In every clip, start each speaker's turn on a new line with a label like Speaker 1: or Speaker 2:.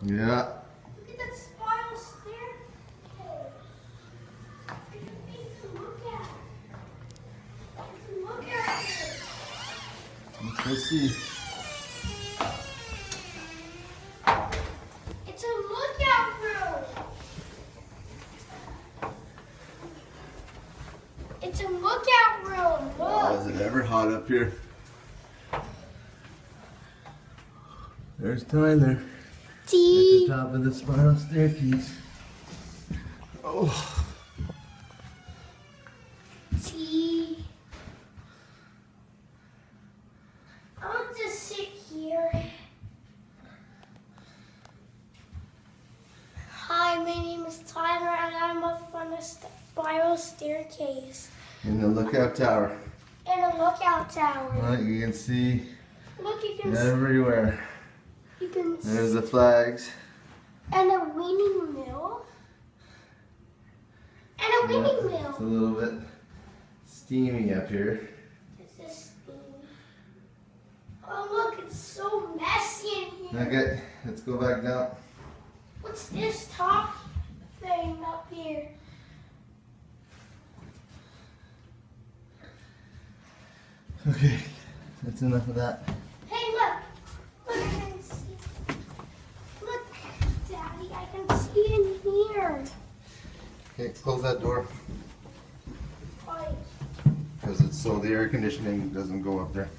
Speaker 1: Yeah.
Speaker 2: Look at that spiral staircase. There's a thing to look at. Look at it.
Speaker 1: Let's go see.
Speaker 2: It's a lookout room. It's a lookout room. Look.
Speaker 1: Oh, is it ever hot up here? There's Tyler.
Speaker 2: See?
Speaker 1: At the top of the spiral staircase. Oh.
Speaker 2: See? I'll just sit here. Hi, my name is Tyler and I'm up on the spiral staircase.
Speaker 1: In the lookout tower.
Speaker 2: In a lookout tower.
Speaker 1: Well, you can see
Speaker 2: Look, you can see.
Speaker 1: everywhere.
Speaker 2: You can see.
Speaker 1: There's the flags.
Speaker 2: And a winning mill. And a winning
Speaker 1: It's a
Speaker 2: mill.
Speaker 1: little bit steamy up here.
Speaker 2: This is steamy. Oh, look, it's so messy in here.
Speaker 1: Okay, let's go back down.
Speaker 2: What's this top thing up here?
Speaker 1: Okay, that's enough of that.
Speaker 2: Hey, look. Look, I can see. Look, Daddy, I can see in here.
Speaker 1: Okay, close that door
Speaker 2: Why?
Speaker 1: because it's so the air conditioning doesn't go up there.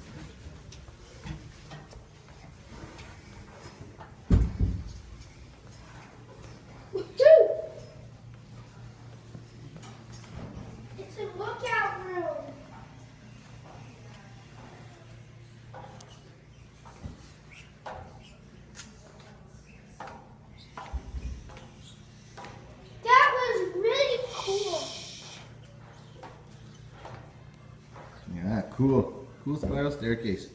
Speaker 2: It's a lookout room. That was really cool.
Speaker 1: Yeah, cool. Cool spiral staircase.